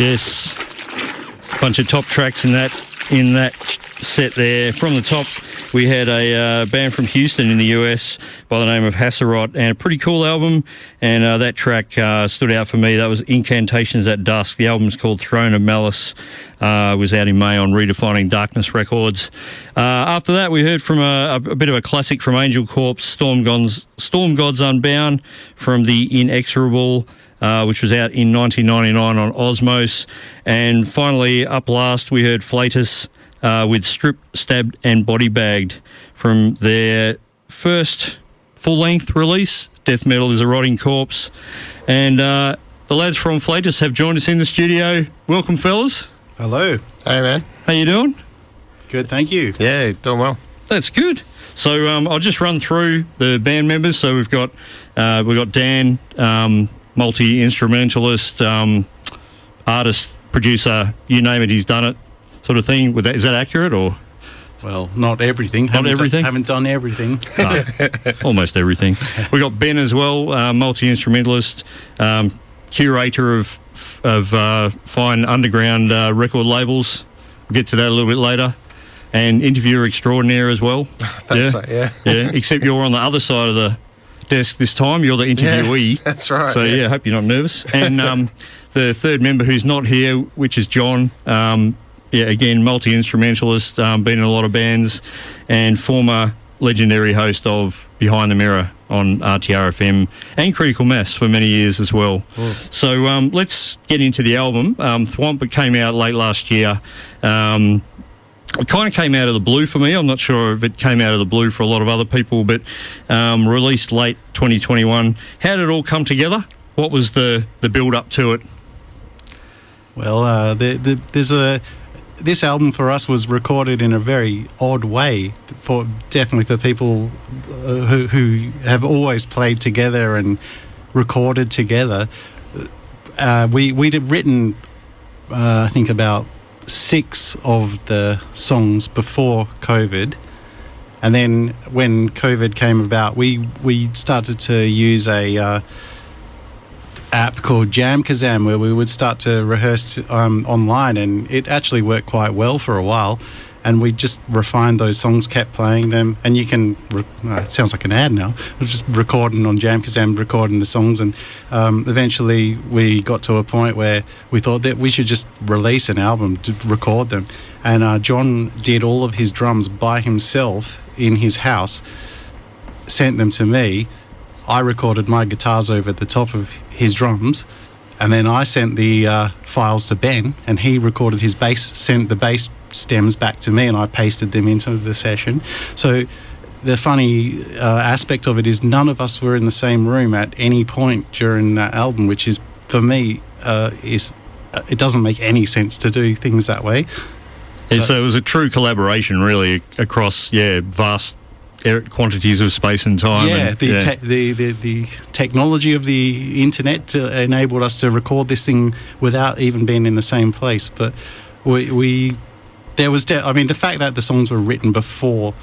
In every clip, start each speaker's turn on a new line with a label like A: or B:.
A: Yes, bunch of top tracks in that set there. From the top, we had a band from Houston in the US by the name of Hasserot, and a pretty cool album, and that track stood out for me. That was Incantations at Dusk. The album's called Throne of Malice. Was out in May on Redefining Darkness Records. After that, we heard from a bit of a classic from Angel Corpse, Storm Gods Unbound, from the Inexorable, which was out in 1999 on Osmos. And finally, up last, we heard Flatus with Stripped, Stabbed and Body Bagged from their first full-length release, Death Metal is a Rotting Corpse. And the lads from Flatus have joined us in the studio. Welcome, fellas.
B: Hello.
C: Hey, man.
A: How you doing?
B: Good, thank you.
C: Yeah, doing well.
A: That's good. So I'll just run through the band members. So we've got Dan, multi-instrumentalist, artist, producer, you name it, he's done it, sort of thing. Is that accurate, or?
B: Well, not everything. Haven't done everything.
A: No, almost everything. We got Ben as well, multi-instrumentalist, curator of fine underground record labels. We'll get to that a little bit later. And interviewer extraordinaire as well.
C: Thanks, mate, yeah.
A: Yeah, except you're on the other side of the desk this time. You're the interviewee.
C: Yeah, that's right.
A: So, yeah, hope you're not nervous. And the third member who's not here, which is John, again, multi-instrumentalist, been in a lot of bands, and former legendary host of Behind the Mirror on RTRFM and Critical Mass for many years as well.
C: Ooh.
A: So let's get into the album. Thwomp came out late last year. It kind of came out of the blue for me. I'm not sure if it came out of the blue for a lot of other people, but released late 2021. How did it all come together? What was the build-up to it?
B: Well, this album for us was recorded in a very odd way, definitely for people who have always played together and recorded together. We'd have written, I think, about 6 of the songs before COVID, and then when COVID came about, we started to use a app called Jam Kazam, where we would start to rehearse online, and it actually worked quite well for a while, and we just refined those songs, kept playing them, and you can it sounds like an ad now. We're just recording on Jam Kazam, recording the songs, and eventually we got to a point where we thought that we should just release an album to record them, and John did all of his drums by himself in his house, sent them to me. I recorded my guitars over the top of his drums, and then I sent the files to Ben, and he recorded his bass, sent the bass stems back to me, and I pasted them into the session. So the funny aspect of it is none of us were in the same room at any point during that album, which is, for me, it doesn't make any sense to do things that way.
A: Yeah, so it was a true collaboration, really, across vast quantities of space and time.
B: Yeah, the technology of the internet enabled us to record this thing without even being in the same place. But the fact that the songs were written before,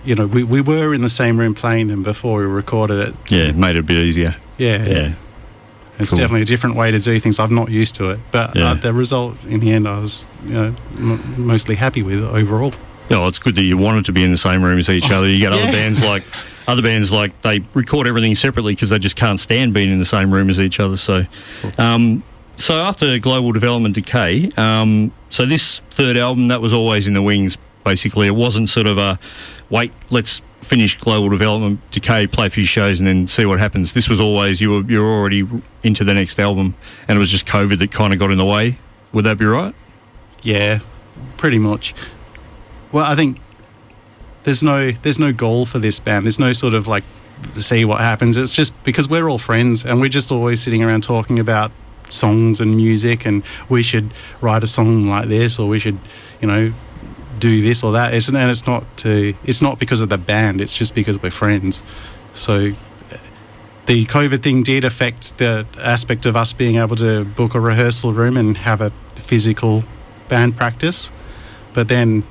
B: we were in the same room playing them before we recorded it.
A: Yeah, it made it a bit easier.
B: Yeah. It's cool. Definitely a different way to do things. I'm not used to it, but the result in the end, I was mostly happy with overall.
A: Oh, it's good that you wanted to be in the same room as each other. You get other bands like they record everything separately because they just can't stand being in the same room as each other. So, so after Global Development Decay, so this third album, that was always in the wings. Basically, it wasn't sort of a wait, let's finish Global Development Decay, play a few shows, and then see what happens. This was always you're already into the next album, and it was just COVID that kind of got in the way. Would that be right?
B: Yeah, pretty much. Well, I think there's no goal for this band. There's no sort of like see what happens. It's just because we're all friends and we're just always sitting around talking about songs and music, and we should write a song like this, or we should, do this or that. It's not because of the band. It's just because we're friends. So the COVID thing did affect the aspect of us being able to book a rehearsal room and have a physical band practice. But then,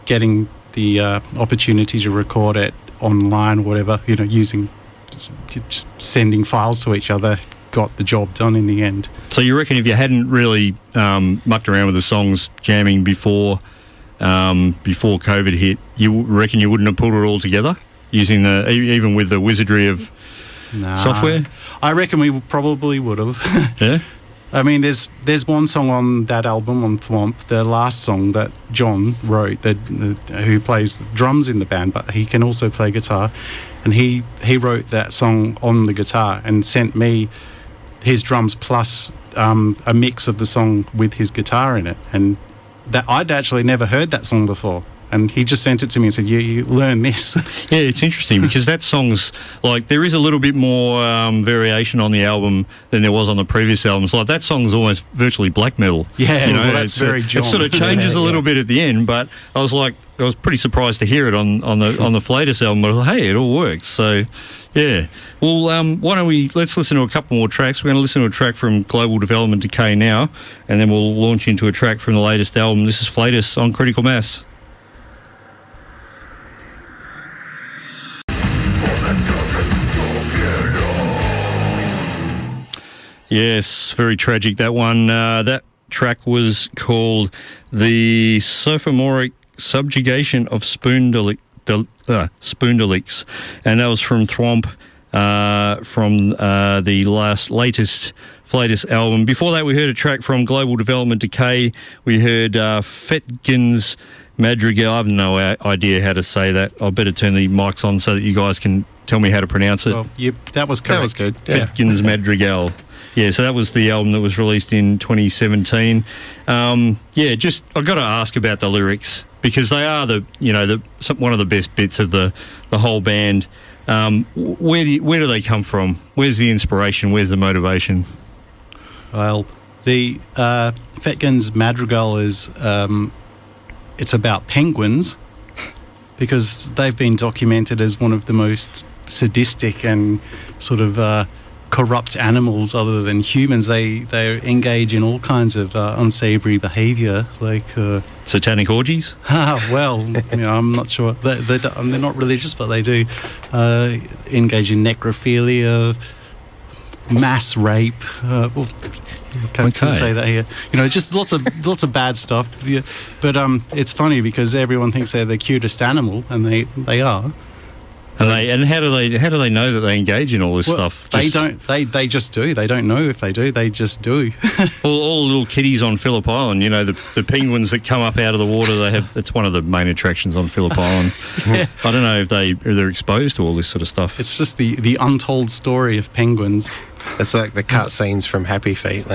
B: getting the opportunity to record it online or whatever, using just sending files to each other got the job done in the end.
A: So you reckon if you hadn't really mucked around with the songs jamming before COVID hit, you reckon you wouldn't have pulled it all together using even with the wizardry of software?
B: I reckon we probably would have.
A: Yeah.
B: I mean, there's one song on that album, on Thwomp, the last song that John wrote, who plays drums in the band, but he can also play guitar, and he wrote that song on the guitar and sent me his drums plus a mix of the song with his guitar in it, and that I'd actually never heard that song before. And he just sent it to me and said, you learn this.
A: Yeah, it's interesting because that song's like, there is a little bit more variation on the album than there was on the previous albums. Like that song's almost virtually black metal.
B: Yeah, you know, well, that's very John.
A: It sort of changes a little bit at the end, but I was pretty surprised to hear it on the Flatus album. But hey, it all works. So, yeah. Well, why don't let's listen to a couple more tracks. We're going to listen to a track from Global Development Decay now, and then we'll launch into a track from the latest album. This is Flatus on Critical Mass. Yes, very tragic, that one. That track was called The Sophomoric Subjugation of Spoonderlicks, and that was from Thwomp, from the latest Flatus album. Before that, we heard a track from Global Development Decay. We heard Fetgens Madrigal. I have no idea how to say that. I better turn the mics on so that you guys can tell me how to pronounce it.
B: Well, that was correct.
C: That was good. Yeah.
A: Fetgens Madrigal. Yeah, so that was the album that was released in 2017. Just I've got to ask about the lyrics because they are one of the best bits of the whole band. Where do they come from? Where's the inspiration? Where's the motivation?
B: Well, the Fetgens Madrigal is it's about penguins because they've been documented as one of the most sadistic and sort of corrupt animals other than humans. They engage in all kinds of unsavory behaviour, like
A: satanic orgies.
B: Well, I'm not sure. They're not religious, but they do engage in necrophilia, mass rape. Can't say that here. Just lots of bad stuff. Yeah. But it's funny because everyone thinks they're the cutest animal, and they are.
A: And how do they know that they engage in all this stuff?
B: They don't. They just do. They don't know if they do. They just do.
A: all the little kitties on Phillip Island. The penguins that come up out of the water. It's one of the main attractions on Phillip Island. Yeah. I don't know if they're exposed to all this sort of stuff.
B: It's just the untold story of penguins.
C: It's like the cut scenes from Happy Feet.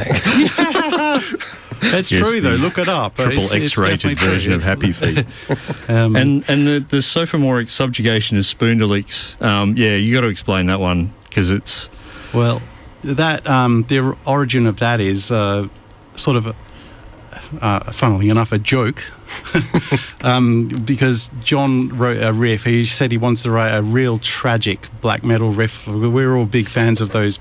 B: That's true, though. Look it up.
A: Triple X-rated version of Happy Feet. And the sophomoric subjugation of Spoonderlicks. You got to explain that one because it's...
B: Well, that the origin of that is sort of, funnily enough, a joke. Because John wrote a riff. He said he wants to write a real tragic black metal riff. We're all big fans of those.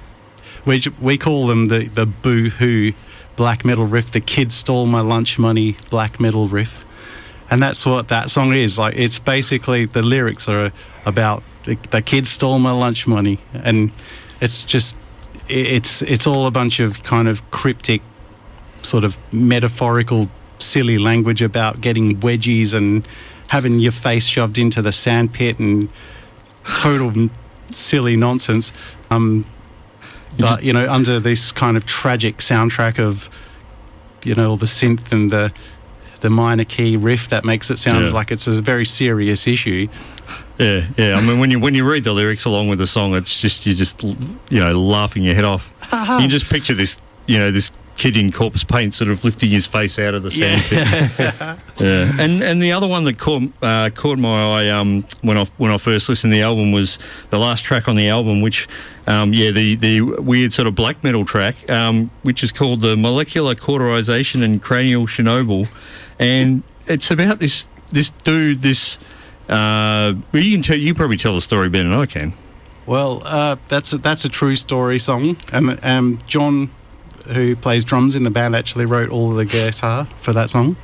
B: We call them the boo-hoo black metal riff, the kids stole my lunch money black metal riff. And that's what that song is. Like, it's basically, the lyrics are about the kids stole my lunch money, and it's just it's all a bunch of kind of cryptic, sort of metaphorical, silly language about getting wedgies and having your face shoved into the sandpit and total silly nonsense. But, under this kind of tragic soundtrack of, the synth and the minor key riff that makes it sound like it's a very serious issue.
A: Yeah. I mean, when you read the lyrics along with the song, it's just, you're just, laughing your head off. You can just picture this, this kid in corpse paint sort of lifting his face out of the sandpit. Yeah. And the other one that caught my eye when I first listened to the album was the last track on the album, which the weird sort of black metal track, which is called The Molecular Cauterization and Cranial Chernobyl, and it's about this dude. You probably tell the story better than I can.
B: Well, that's a true story song, and John, who plays drums in the band, actually wrote all of the guitar for that song,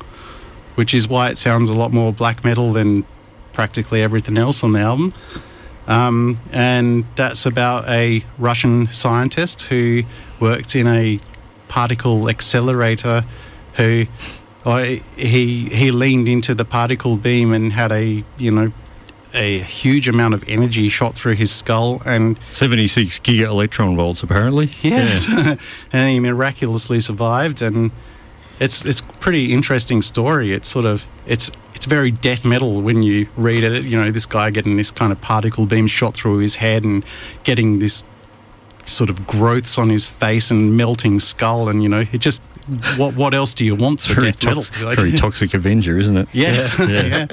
B: which is why it sounds a lot more black metal than practically everything else on the album. and that's about a Russian scientist who worked in a particle accelerator who he leaned into the particle beam and had a huge amount of energy shot through his skull, and
A: 76 giga electron volts apparently.
B: Yes. Yeah. And he miraculously survived, and it's a pretty interesting story. It's sort of it's very death metal when you read it. This guy getting this kind of particle beam shot through his head and getting this sort of growths on his face and melting skull, and it just what else do you want for death metal?
A: Very Toxic Avenger, isn't it?
B: Yes. Yeah.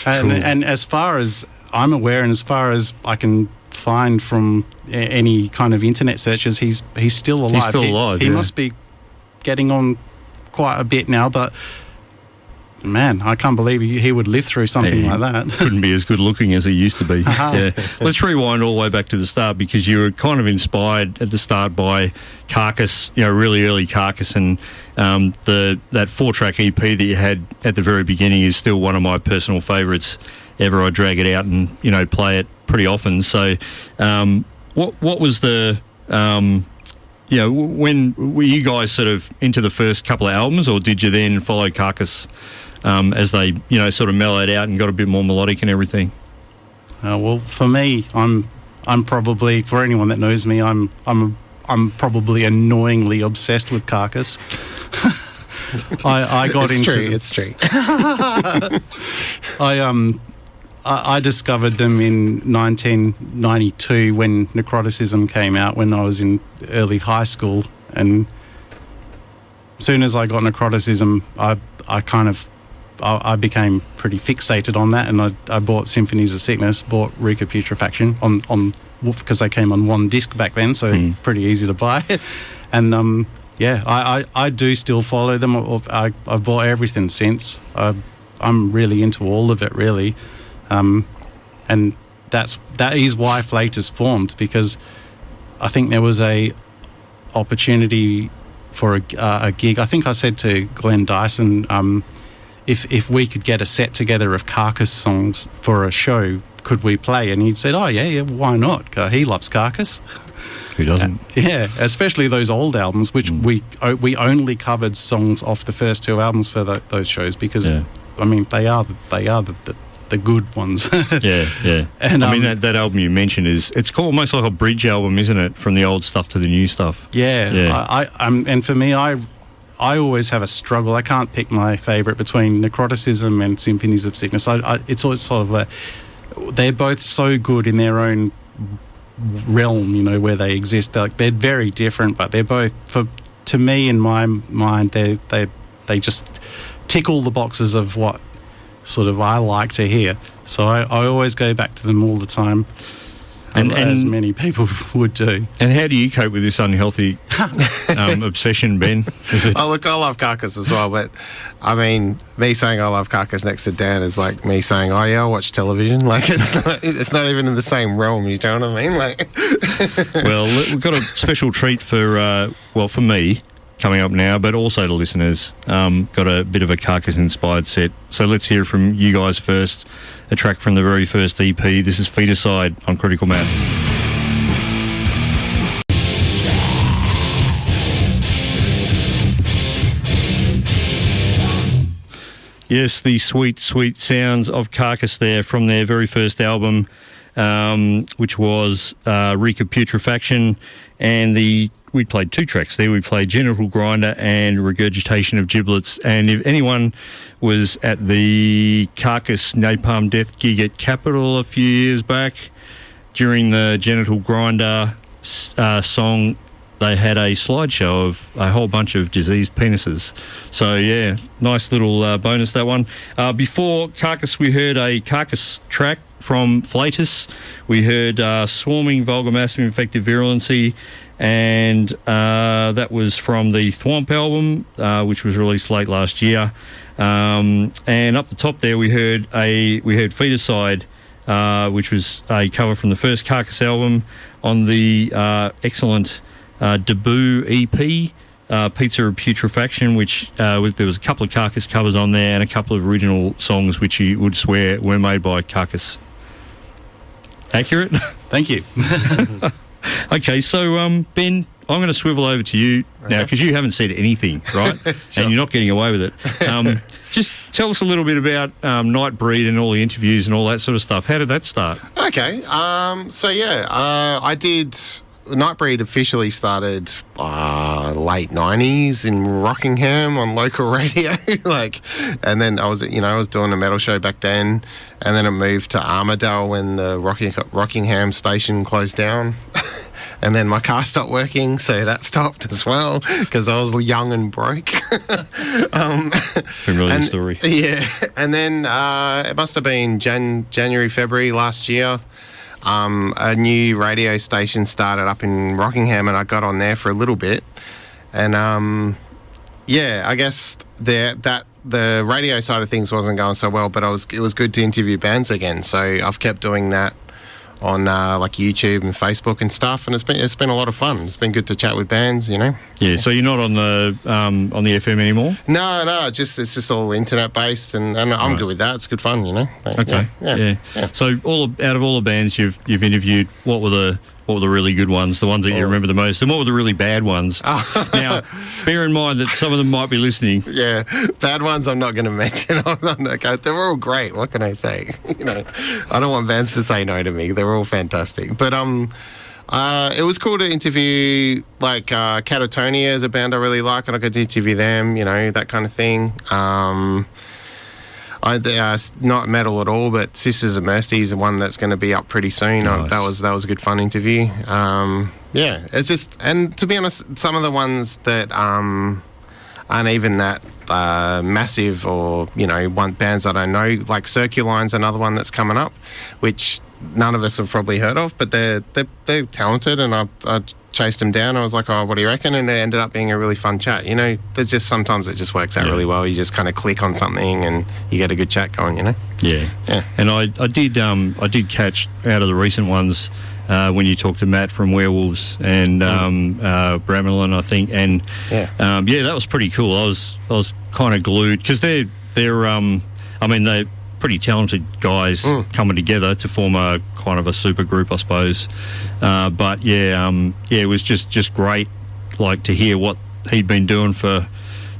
B: And as far as I'm aware, and as far as I can find from any kind of internet searches, he's still alive.
A: He's still alive.
B: He must be getting on quite a bit now, but man, I can't believe he would live through something like that.
A: Couldn't be as good looking as he used to be. Yeah. Let's rewind all the way back to the start, because you were kind of inspired at the start by Carcass, really early Carcass, and that 4-track EP that you had at the very beginning is still one of my personal favourites ever. I drag it out and play it pretty often. So what was the when were you guys sort of into the first couple of albums, or did you then follow Carcass as they sort of mellowed out and got a bit more melodic and everything?
B: Well, for me, I'm probably, for anyone that knows me, I'm probably annoyingly obsessed with Carcass. I got
C: It's true.
B: I discovered them in 1992 when Necroticism came out, when I was in early high school, and as soon as I got Necroticism, I became pretty fixated on that, and I bought Symphonies of Sickness, bought Rika Putrefaction on because they came on one disc back then, so pretty easy to buy. And I do still follow them. I've bought everything since. I'm really into all of it, really. And that is why Flatus formed, because I think there was a opportunity for a gig. I think I said to Glenn Dyson, if we could get a set together of Carcass songs for a show, could we play? And he said, oh yeah, why not? He loves Carcass.
A: Who doesn't?
B: Yeah, especially those old albums, which we only covered songs off the first 2 albums for those shows, because I mean they are the good ones.
A: yeah. And I mean that album you mentioned it's called almost like a bridge album, isn't it? From the old stuff to the new stuff.
B: Yeah. And for me, I always have a struggle. I can't pick my favourite between Necroticism and Symphonies of Sickness. It's always sort of they're both so good in their own realm, where they exist. They're very different, but they're both, to me, in my mind, they just tick all the boxes of what sort of I like to hear. So I always go back to them all the time, and as many people would do.
A: And how do you cope with this unhealthy obsession, Ben?
C: Oh, look, I love Carcass as well, but I mean, me saying I love Carcass next to Dan is like me saying, oh yeah, I watch television. Like, it's not even in the same realm, you know what I mean? Like,
A: well, we've got a special treat for me coming up now, but also to listeners. Got a bit of a Carcass-inspired set. So let's hear from you guys first. A track from the very first EP. This is Feticide on Critical Mass. Yes, the sweet, sweet sounds of Carcass there from their very first album, which was Rika Putrefaction, and we played 2 tracks there. We played Genital Grinder and Regurgitation of Giblets. And if anyone was at the Carcass Napalm Death gig at Capitol a few years back, during the Genital Grinder song, they had a slideshow of a whole bunch of diseased penises. So, yeah, nice little bonus, that one. Before Carcass, we heard a Carcass track from Flatus. We heard Swarming, Vulgar Massive Infective Virulency, and that was from the Thwomp album, which was released late last year. And up the top there, we heard Feticide, which was a cover from the first Carcass album on the excellent Debut EP, Pizza of Putrefaction, which there was a couple of Carcass covers on there and a couple of original songs which you would swear were made by Carcass. accurate?
B: Thank you.
A: Okay, so Ben, I'm going to swivel over to you now because you haven't said anything, right?
C: Sure.
A: And you're not getting away with it. Just tell us a little bit about Nightbreed and all the interviews and all that sort of stuff. How did that start?
C: Okay. I did. Nightbreed officially started late 90s in Rockingham on local radio, and then I was doing a metal show back then, and then it moved to Armidale when the Rockingham station closed down. And then my car stopped working, so that stopped as well because I was young and broke.
A: Familiar story.
C: Yeah, and then it must have been January, February last year. A new radio station started up in Rockingham, and I got on there for a little bit. And I guess the radio side of things wasn't going so well, but it was good to interview bands again. So I've kept doing that on YouTube and Facebook and stuff, and it's been a lot of fun. It's been good to chat with bands,
A: Yeah. So you're not on the FM anymore?
C: No, it's just all internet based, and I'm good with that. It's good fun,
A: Okay. Yeah. So out of all the bands you've interviewed, what were the really good ones, the ones that you remember the most, and what were the really bad ones? Now, bear in mind that some of them might be listening.
C: Yeah, bad ones I'm not going to mention. They're all great. What can I say? I don't want bands to say no to me. They're all fantastic. But it was cool to interview Catatonia is a band I really like, and I got to interview them. That kind of thing. Not metal at all, but Sisters of Mercy is the one that's going to be up pretty soon.
A: Nice.
C: That was a good fun interview. It's just, and to be honest, some of the ones that aren't even that massive, or bands that I know, like Circuline's another one that's coming up, which none of us have probably heard of, but they're talented, and I chased them down. I was like, oh, what do you reckon? And it ended up being a really fun chat. There's just sometimes it just works out really well. You just kind of click on something and you get a good chat going.
A: Yeah. And I did catch out of the recent ones when you talked to Matt from Werewolves and Bramelin, I think, and that was pretty cool. I was kind of glued because they're pretty talented guys coming together to form a kind of a super group, I suppose. It was just great, to hear what he'd been doing for,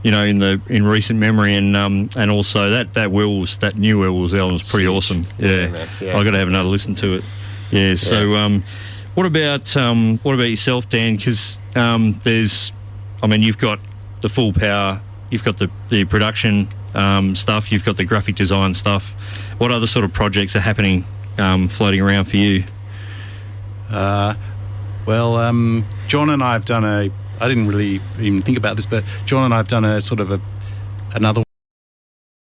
A: in recent memory, and also that new Werewolves album is pretty awesome. Yeah, I got to have another listen to it. Yeah. So, what about yourself, Dan? Because you've got the full power, you've got the production stuff, you've got the graphic design stuff. What other sort of projects are happening, floating around for you?
B: John and I have done I didn't really even think about this, but John and I have done a sort of another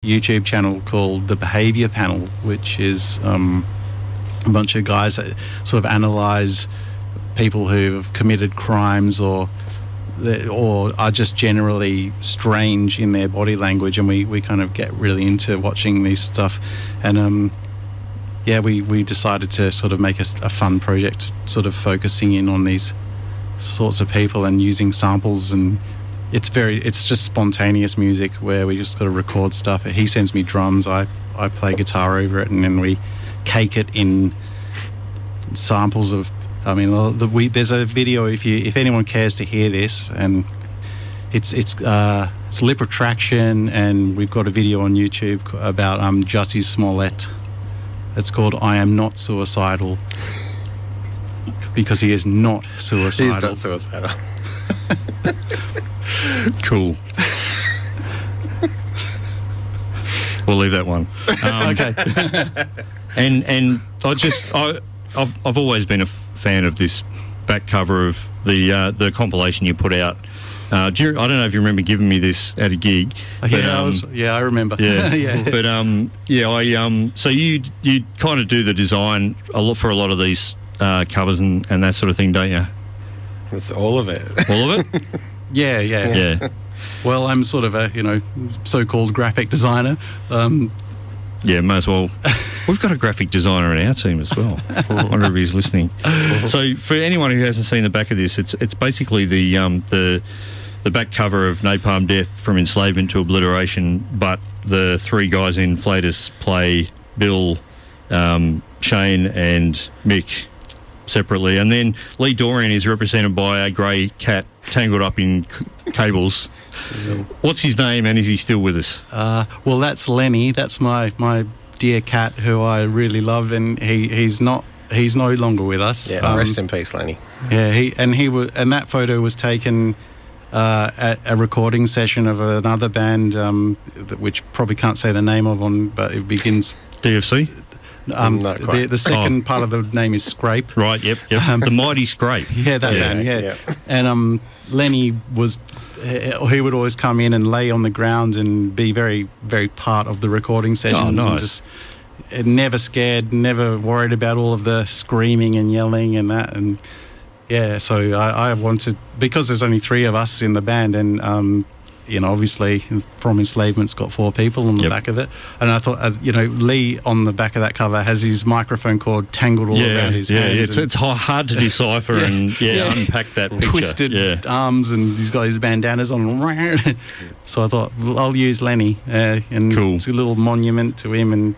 B: YouTube channel called The Behaviour Panel, which is a bunch of guys that sort of analyse people who have committed crimes or are just generally strange in their body language, and we kind of get really into watching this stuff. And we decided to sort of make a fun project, sort of focusing in on these sorts of people and using samples, and it's just spontaneous music where we just sort of record stuff. He sends me drums, I play guitar over it, and then we cake it in samples of. There's a video if anyone cares to hear this, and it's lip retraction, and we've got a video on YouTube about Jussie Smollett. It's called "I Am Not Suicidal," because he is not suicidal.
C: He's not suicidal.
A: Cool. We'll leave that one.
B: Okay.
A: And I've always been a fan of this back cover of the compilation you put out. I don't know if you remember giving me this at a gig.
B: I remember.
A: Yeah,
B: yeah.
A: But so you kind of do the design for a lot of these covers and that sort of thing, don't you?
C: It's all of it.
A: All of it?
B: Yeah. Well, I'm sort of a so-called graphic designer.
A: Yeah, may as well. We've got a graphic designer in our team as well. I wonder if he's listening. So, for anyone who hasn't seen the back of this, it's basically the back cover of Napalm Death from Enslavement to Obliteration, but the three guys in Flatus play Bill, Shane and Mick separately. And then Lee Dorian is represented by a grey cat tangled up in cables. What's his name, and is he still with us?
B: Well, that's Lenny. That's my dear cat who I really love, and he's no longer with us.
C: Yeah, rest in peace, Lenny.
B: Yeah, and that photo was taken at a recording session of another band, which probably can't say the name of but it begins
A: DFC?
C: Not quite.
B: The second part of the name is Scrape.
A: Right, yep. The Mighty Scrape.
B: Yeah, that band, yeah. And Lenny was... he would always come in and lay on the ground and be very, very part of the recording sessions.
A: Oh, nice.
B: And just never scared, never worried about all of the screaming and yelling and that. And yeah, so I wanted, because there's only 3 of us in the band, and obviously From Enslavement's got 4 people on the back of it, and I thought Lee on the back of that cover has his microphone cord tangled all around his hands.
A: It's hard to decipher and unpack that picture.
B: Twisted arms, and he's got his bandanas on. So I thought, well, I'll use Lenny, and
A: cool.
B: It's a little monument to him, and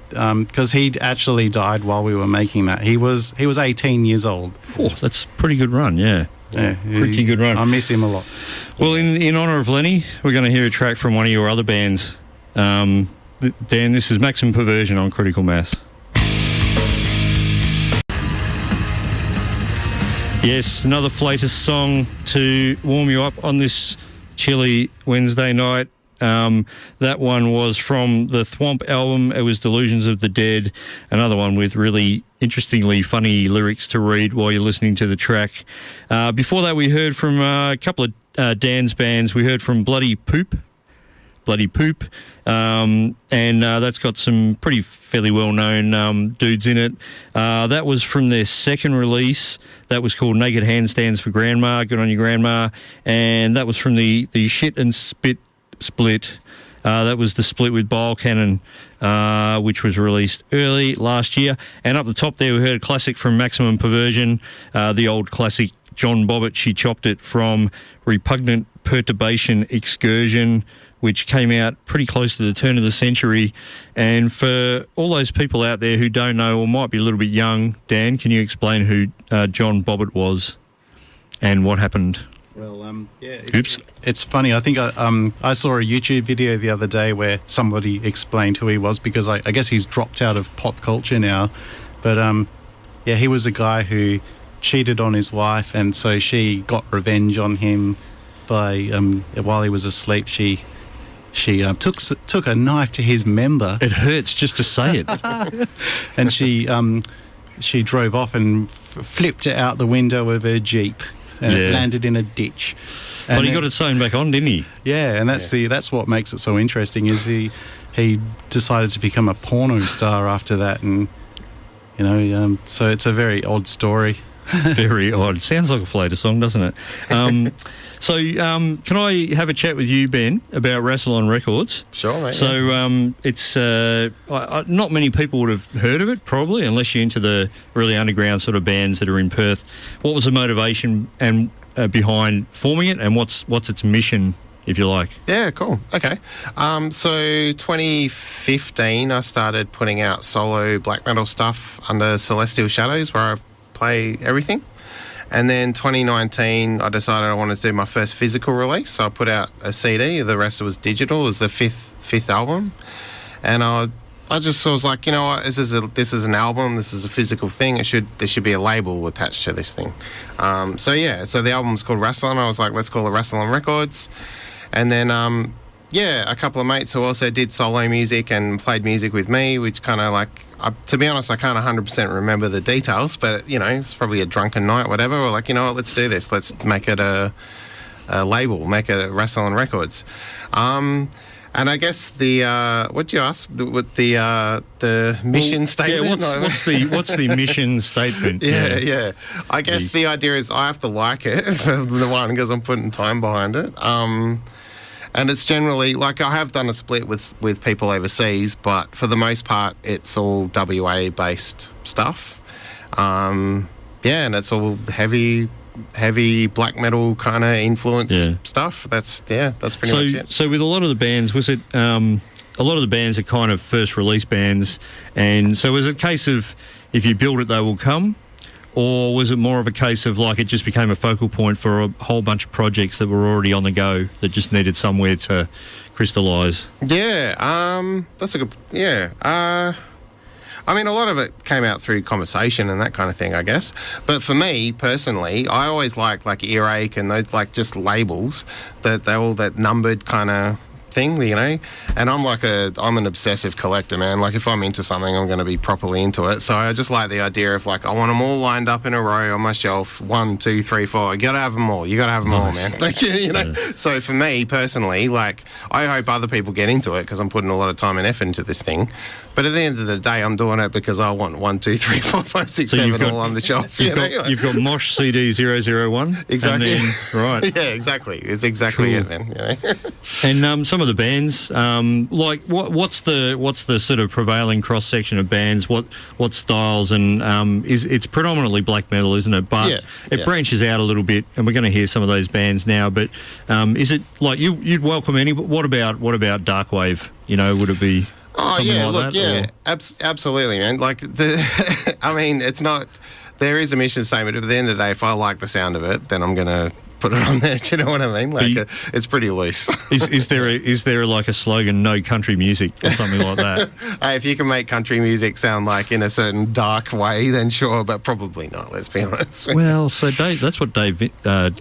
B: because he'd actually died while we were making that. He was 18 years old.
A: Oh, that's a pretty good run, yeah. Pretty good run.
B: I miss him a lot.
A: Well, in honour of Lenny, we're going to hear a track from one of your other bands. Dan, this is Maximum Perversion on Critical Mass. Yes, another Flatus song to warm you up on this chilly Wednesday night. That one was from the Thwomp album. It was Delusions of the Dead. Another one with really interestingly funny lyrics to read while you're listening to the track. Before that, we heard from a couple of Dan's bands. We heard from Bloody Poop. And that's got some pretty fairly well-known dudes in it. That was from their second release. That was called Naked Handstands for Grandma. Good on you, Grandma. And that was from the Shit and Spit split. That was the split with Bile Cannon, which was released early last year. And up the top there, we heard a classic from Maximum Perversion, the old classic John Bobbitt, She Chopped It, from Repugnant Perturbation Excursion, which came out pretty close to the turn of the century. And for all those people out there who don't know or might be a little bit young, Dan, can you explain who John Bobbitt was and what happened?
B: Well,
A: Oops.
B: It's funny. I think I saw a YouTube video the other day where somebody explained who he was, because I guess he's dropped out of pop culture now. But he was a guy who cheated on his wife, and so she got revenge on him by while he was asleep. She took a knife to his member.
A: It hurts just to say it.
B: And she drove off and flipped it out the window of her Jeep. And it landed in a ditch. And
A: but he got it sewn back on, didn't he?
B: Yeah, and that's what makes it so interesting, is he decided to become a porno star after that, and so it's a very odd story.
A: Very odd. Sounds like a Flatus song, doesn't it? So can I have a chat with you, Ben, about Rassilon Records?
C: Sure, mate.
A: So it's not many people would have heard of it, probably, unless you're into the really underground sort of bands that are in Perth. What was the motivation and behind forming it, and what's its mission, if you like?
C: Yeah, cool. Okay. So 2015, I started putting out solo black metal stuff under Celestial Shadows, where I play everything. And then 2019, I decided I wanted to do my first physical release. So I put out a CD. The rest was digital. It was the fifth album. And I just was like, you know what, this is an album. This is a physical thing. There should be a label attached to this thing. So the album's called Rassilon. I was like, let's call it Rassilon Records. And then a couple of mates who also did solo music and played music with me, which kind of like, to be honest, I can't 100% remember the details, but, it's probably a drunken night, whatever. We're like, you know what, let's do this. Let's make it a label, make it Rassilon Records. And I guess what do you ask? The mission statement?
A: Yeah, what's the mission statement?
C: Yeah. I guess the idea is I have to like it, for the one, because I'm putting time behind it. And it's generally, like, I have done a split with people overseas, but for the most part, it's all WA-based stuff. And it's all heavy black metal kind of influence stuff. That's pretty much it.
A: So with a lot of the bands, was it... a lot of the bands are kind of first release bands, and so was it a case of, if you build it, they will come? Or was it more of a case of like it just became a focal point for a whole bunch of projects that were already on the go that just needed somewhere to crystallise?
C: Yeah, that's a good... Yeah. I mean, a lot of it came out through conversation and that kind of thing, I guess. But for me, personally, I always like Earache and those, like, just labels that they're all that numbered kind of thing, you know. And I'm an obsessive collector, man. Like, if I'm into something, I'm going to be properly into it. So I just like the idea of, like, I want them all lined up in a row on my shelf. 1, 2, 3, 4. You got to have them all. You got to have them all, man. Like, you know. Yeah. So for me personally, like, I hope other people get into it because I'm putting a lot of time and effort into this thing. But at the end of the day, I'm doing it because I want 1, 2, 3, 4, 5, 6, 7 all on the shelf.
A: You've got Mosh CD 001.
C: Exactly.
A: And then, right.
C: Yeah, exactly. It's exactly it, man. You know?
A: And some of the bands, like what's the sort of prevailing cross section of bands? What styles? And it's predominantly black metal, isn't it? But it branches out a little bit, and we're going to hear some of those bands now. But is it like you'd welcome any? What about darkwave? You know, would it be?
C: Oh yeah,
A: like
C: look,
A: that,
C: absolutely, man. Like I mean, it's not. There is a mission statement. But at the end of the day, if I like the sound of it, then I'm gonna put it on there. Do you know what I mean? Like, it's pretty loose.
A: is there like a slogan, no country music or something like that?
C: Hey, if you can make country music sound like in a certain dark way, then sure, but probably not. Let's be honest.
A: Well, so that's what David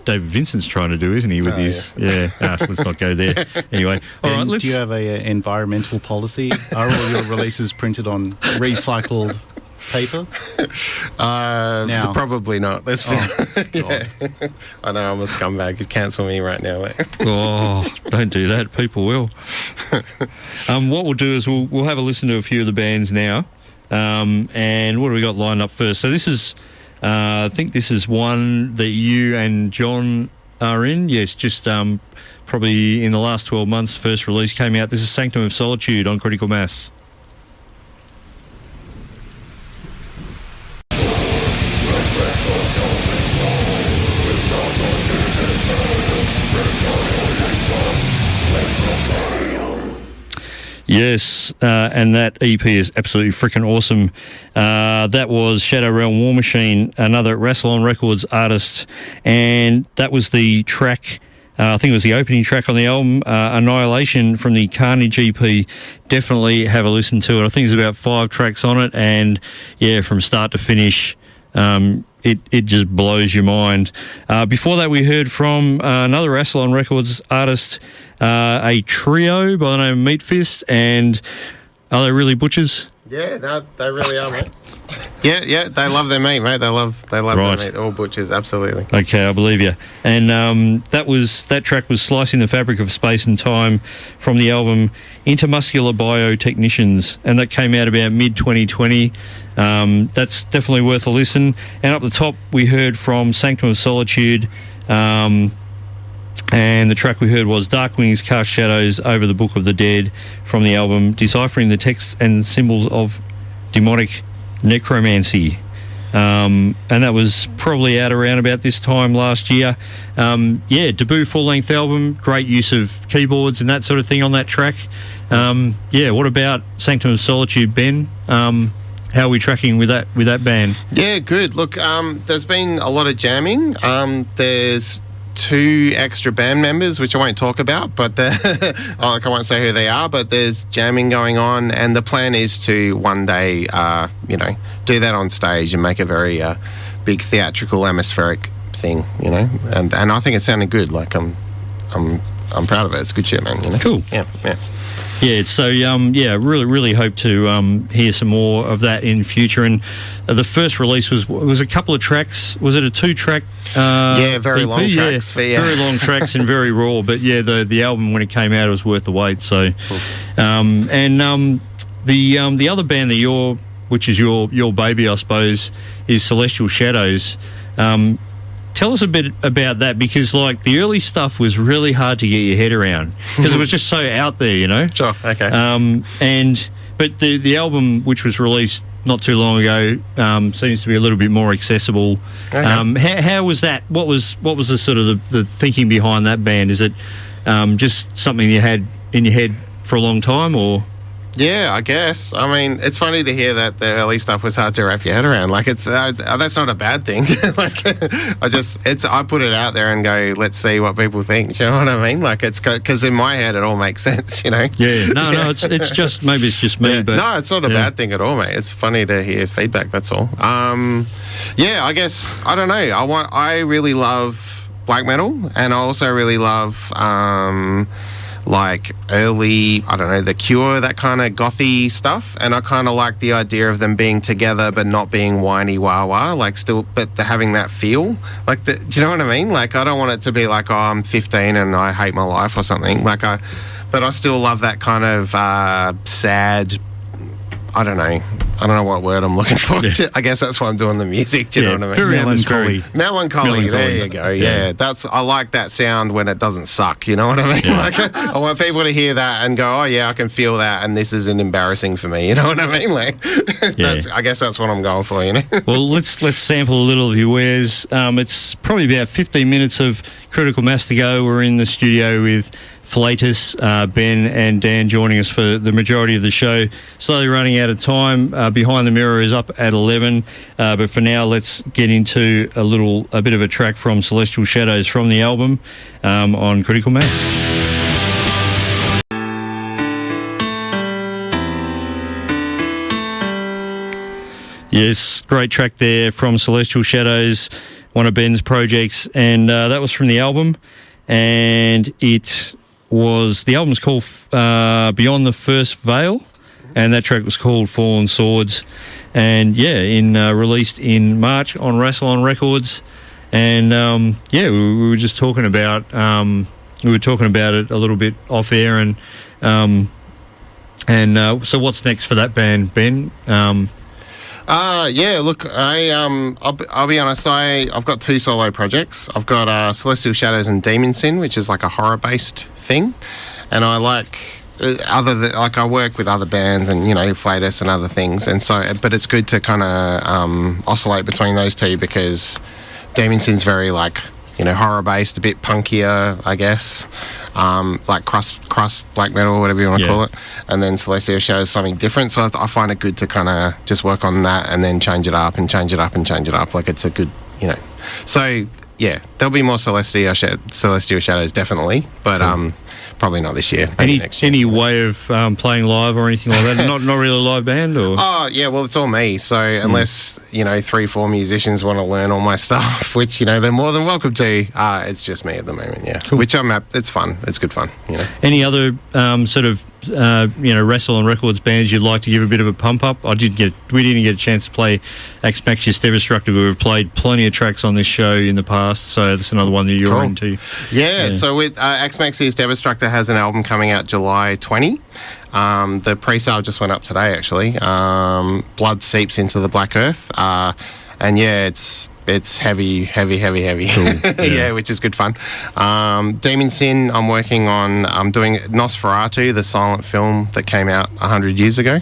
A: Vincent's trying to do, isn't he? With his let's not go there. Anyway, all right.
B: Do you have a environmental policy? Are all your releases printed on recycled paper?
C: Now. Probably not. Let's be yeah. I know I'm a scumbag. You'd cancel me right now, mate.
A: Oh, don't do that. People will. What we'll do is we'll have a listen to a few of the bands now. And what do we got lined up first? So this is, I think this is one that you and John are in. Yes, just probably in the last 12 months, first release came out. This is Sanctum of Solitude on Critical Mass. Yes, and that EP is absolutely freaking awesome. That was Shadow Realm War Machine, another Rassilon Records artist, and that was the track, I think it was the opening track on the album, Annihilation from the Carnage EP. Definitely have a listen to it. I think there's about 5 tracks on it, and yeah, from start to finish, it just blows your mind. Before that, we heard from another Rassilon Records artist, a trio by the name of Meat Fist, and are they really butchers?
C: Yeah, no, they really are, mate. Yeah, they love their meat, mate. They love their meat. All butchers, absolutely.
A: Okay, I believe you. And that track was Slicing the Fabric of Space and Time from the album Intermuscular Biotechnicians, and that came out about mid-2020. That's definitely worth a listen. And up the top, we heard from Sanctum of Solitude, and the track we heard was Dark Wings Cast Shadows Over the Book of the Dead from the album Deciphering the Texts and Symbols of Demonic Necromancy. And that was probably out around about this time last year. Debut full-length album, great use of keyboards and that sort of thing on that track. What about Sanctum of Solitude, Ben? How are we tracking with that band?
C: Yeah, good. Look, there's been a lot of jamming. There's 2 extra band members, which I won't talk about, but I won't say who they are, but there's jamming going on, and the plan is to one day, do that on stage and make a very big theatrical atmospheric thing, and I think it sounded good. Like I'm proud of it. It's good shit, man.
A: Cool. Yeah, so really hope to hear some more of that in future. And the first release was a couple of tracks. Was it a 2-track?
C: Very
A: EP?
C: long tracks.
A: Very long tracks and very raw. But yeah, the album when it came out, it was worth the wait. So,
C: cool.
A: The other band that which is your baby, I suppose, is Celestial Shadows. Tell us a bit about that, because like the early stuff was really hard to get your head around because it was just so out there,
C: Sure, okay.
A: But the album, which was released not too long ago, seems to be a little bit more accessible. Okay. How was that? What was the sort of the thinking behind that band? Is it just something you had in your head for a long time, or?
C: Yeah, I guess. I mean, it's funny to hear that the early stuff was hard to wrap your head around. Like, it's that's not a bad thing. Like, I put it out there and go, let's see what people think. You know what I mean? Like, it's because in my head it all makes sense. You know?
A: Yeah. No. It's just maybe it's just me, but
C: no, it's not a bad thing at all, mate. It's funny to hear feedback. That's all. Yeah, I guess I don't know. I really love black metal, and I also really love like early, I don't know, The Cure, that kind of gothy stuff. And I kind of like the idea of them being together but not being whiny wah-wah, like still, but having that feel. Like, do you know what I mean? Like, I don't want it to be like, oh, I'm 15 and I hate my life or something. Like, but I still love that kind of sad, I don't know what word I'm looking for. Yeah. I guess that's why I'm doing the music. Do you know what I mean?
A: Very melancholy.
C: Melancholy. There you go. Yeah. I like that sound when it doesn't suck. You know what I mean? Yeah. Like, I want people to hear that and go, oh yeah, I can feel that, and this isn't embarrassing for me. You know what I mean? Like, I guess that's what I'm going for. You know.
A: Well, let's sample a little of your wares. It's probably about 15 minutes of Critical Mass to go. We're in the studio with Flatus, Ben and Dan joining us for the majority of the show. Slowly running out of time. Behind the Mirror is up at 11, but for now let's get into a bit of a track from Celestial Shadows from the album on Critical Mass. Yes, great track there from Celestial Shadows, one of Ben's projects, and that was from the album, and the album's called Beyond the First Veil, and that track was called Fallen Swords, and released in March on Rassilon Records, and we were just talking about it a little bit off air, and so what's next for that band, Ben?
C: Look, I'll be honest, I've got 2 solo projects. I've got Celestial Shadows and Demon Sin, which is like a horror-based thing, and I like I work with other bands and, you know, Flatus and other things, and so, but it's good to kind of oscillate between those two, because Demon Sin's very, like, you know, horror-based, a bit punkier, I guess, like crust black metal, whatever you want to call it, and then Celestial Shadows something different, so I find it good to kind of just work on that and then change it up and change it up and change it up, like it's a good, you know, so yeah, there'll be more Celestial Shadows definitely, but probably not this year. Maybe next year. Any
A: way of playing live or anything like that? not really a live band, or?
C: Oh yeah, well it's all me. So unless 3-4 musicians want to learn all my stuff, which they're more than welcome to, it's just me at the moment. Yeah, cool. Which I'm at. It's fun. It's good fun.
A: Any other sort of Rassilon Records bands you'd like to give a bit of a pump up? We didn't get a chance to play Ex Maxis Devastructor. We've played plenty of tracks on this show in the past, so that's another one that you're
C: cool.
A: into.
C: Yeah, so with Ex Maxis Devastructor has an album coming out July 20. The pre-sale just went up today, actually. Blood Seeps into the Black Earth, and yeah, it's heavy. Cool. Yeah, which is good fun. Demon Sin, I'm doing Nosferatu, the silent film that came out 100 years ago.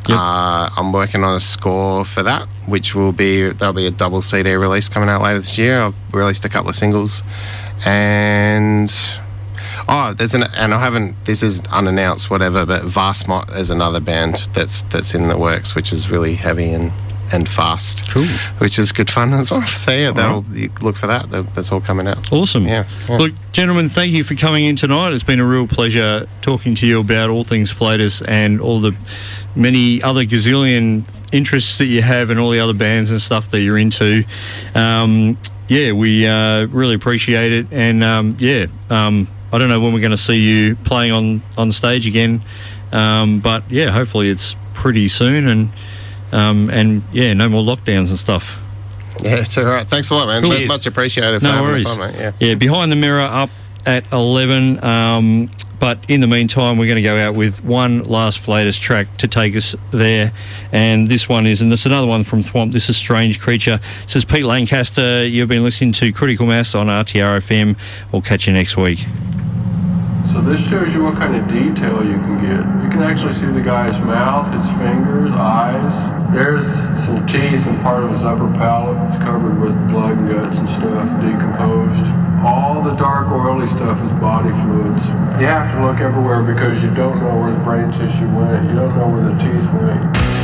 C: Yep. I'm working on a score for that, which there'll be a double CD release coming out later this year. I've released a couple of singles, and this is unannounced, whatever, but Vastmot is another band that's in the works, which is really heavy and fast.
A: Cool.
C: Which is good fun as well. So yeah, you look for that. That's all coming out.
A: Awesome.
C: Yeah.
A: Look, gentlemen, thank you for coming in tonight. It's been a real pleasure talking to you about all things Flatus and all the many other gazillion interests that you have and all the other bands and stuff that you're into. We really appreciate it, and I don't know when we're going to see you playing on stage again, but yeah, hopefully it's pretty soon, and no more lockdowns and stuff.
C: Yeah, it's all right. Thanks a lot, man.
A: Cool.
C: Much appreciated for having us on, mate. Yeah,
A: Behind the Mirror up at 11, but in the meantime we're going to go out with one last Flatus track to take us there, and this is another one from Thwomp. This is Strange Creature. This is Pete Lancaster. You've been listening to Critical Mass on RTRFM. We'll catch you next week.
D: So this shows you what kind of detail you can get. You can actually see the guy's mouth, his fingers, eyes. There's some teeth and part of his upper palate. It's covered with blood and guts and stuff, decomposed. All the dark oily early stuff is body fluids. You have to look everywhere because you don't know where the brain tissue went. You don't know where the teeth went.